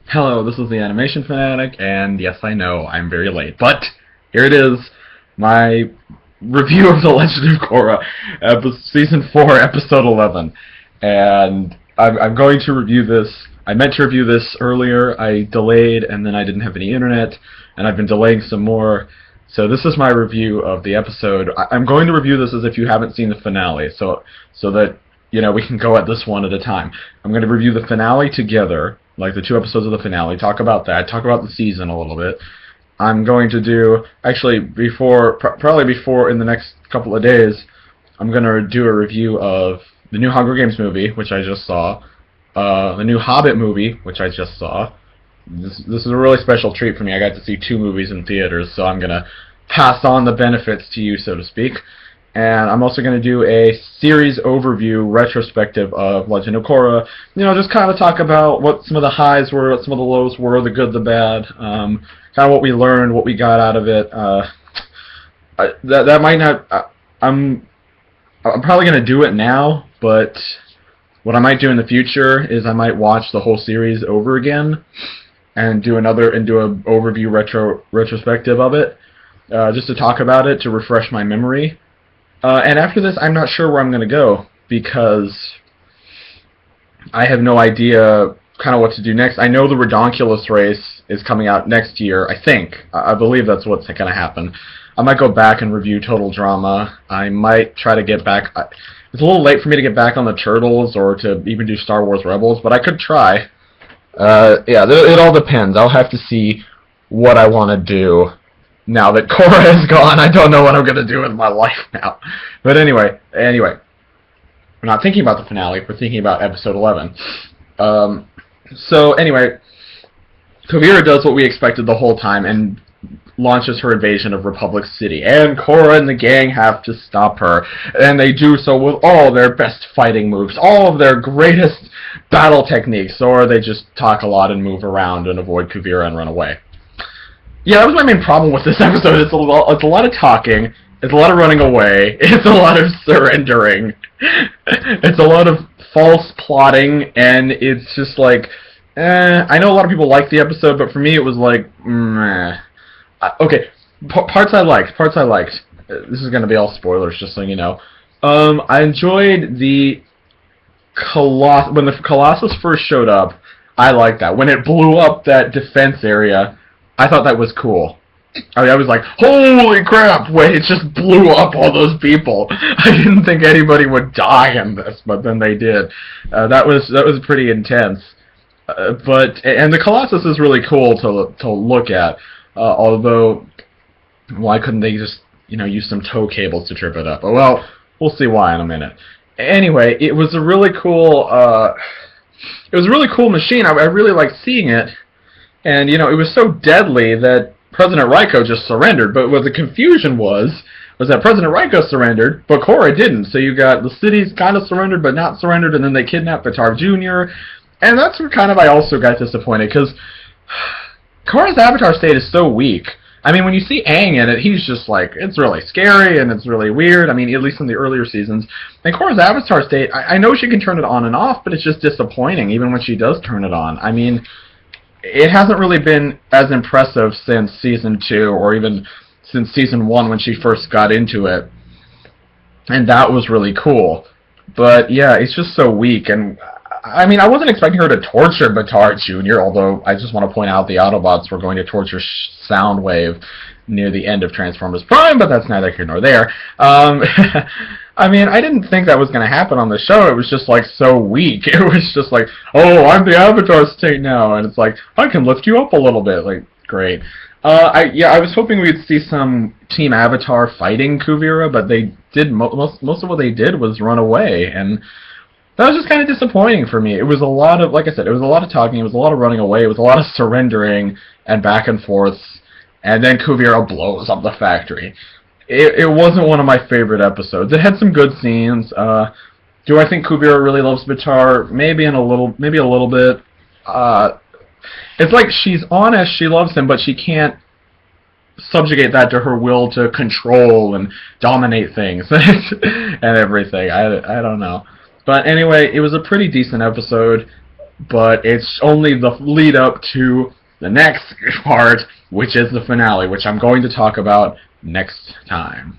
Hello, this is the Animation Fanatic, and yes, I know, I'm very late, but here it is, my review of The Legend of Korra, Season 4, Episode 11, and I'm going to review this. I meant to review this earlier, I delayed, and then I didn't have any internet, and I've been delaying some more, so this is my review of the episode. I'm going to review this as if you haven't seen the finale, so that, we can go at this one at a time. I'm going to review the finale together, like the two episodes of the finale, talk about that, talk about the season a little bit. I'm going to do, actually, probably before in the next couple of days, I'm going to do a review of the new Hunger Games movie, which I just saw, the new Hobbit movie, which I just saw. This is a really special treat for me. I got to see two movies in theaters, so I'm going to pass on the benefits to you, so to speak. And I'm also going to do a series overview retrospective of Legend of Korra. Just kind of talk about what some of the highs were, what some of the lows were, the good, the bad, kind of what we learned, what we got out of it. That might not. I'm probably going to do it now, but what I might do in the future is I might watch the whole series over again and do an overview retrospective of it, just to talk about it, to refresh my memory. And after this, I'm not sure where I'm going to go, because I have no idea kind of what to do next. I know the Redonkulous race is coming out next year, I think. I believe that's what's going to happen. I might go back and review Total Drama. I might try to get back. It's a little late for me to get back on the Turtles or to even do Star Wars Rebels, but I could try. Yeah, it all depends. I'll have to see what I want to do. Now that Korra is gone, I don't know what I'm going to do with my life now. But anyway, we're not thinking about the finale, we're thinking about episode 11. So anyway, Kuvira does what we expected the whole time and launches her invasion of Republic City. And Korra and the gang have to stop her. And they do so with all their best fighting moves, all of their greatest battle techniques, or they just talk a lot and move around and avoid Kuvira and run away. Yeah, that was my main problem with this episode. It's a lot of talking, it's a lot of running away, it's a lot of surrendering, it's a lot of false plotting, and it's just like, I know a lot of people like the episode, but for me it was like, meh. Okay, parts I liked. This is going to be all spoilers, just so you know. I enjoyed the when the Colossus first showed up, I liked that. When it blew up that defense area, I thought that was cool. I was like, holy crap, wait, it just blew up all those people. I didn't think anybody would die in this, but then they did. That was pretty intense. And the Colossus is really cool to look at, although, why couldn't they just, use some tow cables to trip it up? Oh, well, we'll see why in a minute. Anyway, it was a really cool, machine. I really liked seeing it. And, it was so deadly that President Raiko just surrendered. But what the confusion was that President Raiko surrendered, but Korra didn't. So you got the cities kind of surrendered, but not surrendered, and then they kidnapped Vitar Jr. And that's where kind of I also got disappointed, because Korra's avatar state is so weak. I mean, when you see Aang in it, he's just like, it's really scary, and it's really weird. I mean, at least in the earlier seasons. And Korra's avatar state, I know she can turn it on and off, but it's just disappointing, even when she does turn it on. I mean, it hasn't really been as impressive since Season 2, or even since Season 1 when she first got into it. And that was really cool. But yeah, it's just so weak. And I mean, I wasn't expecting her to torture Vitar Jr., although I just want to point out the Autobots were going to torture Soundwave near the end of Transformers Prime, but that's neither here nor there. I mean, I didn't think that was going to happen on the show. It was just, like, so weak. It was just like, oh, I'm the Avatar state now, and it's like, I can lift you up a little bit. Like, great. I was hoping we'd see some Team Avatar fighting Kuvira, but they did, most of what they did was run away, and that was just kind of disappointing for me. It was a lot of, like I said, it was a lot of talking, it was a lot of running away, it was a lot of surrendering and back and forths, and then Kuvira blows up the factory. It wasn't one of my favorite episodes. It had some good scenes. Do I think Kuvira really loves Vitar? Maybe a little bit. It's like she's honest, she loves him, but she can't subjugate that to her will to control and dominate things and everything. I don't know. But anyway, it was a pretty decent episode. but it's only the lead up to the next part, which is the finale, which I'm going to talk about next time.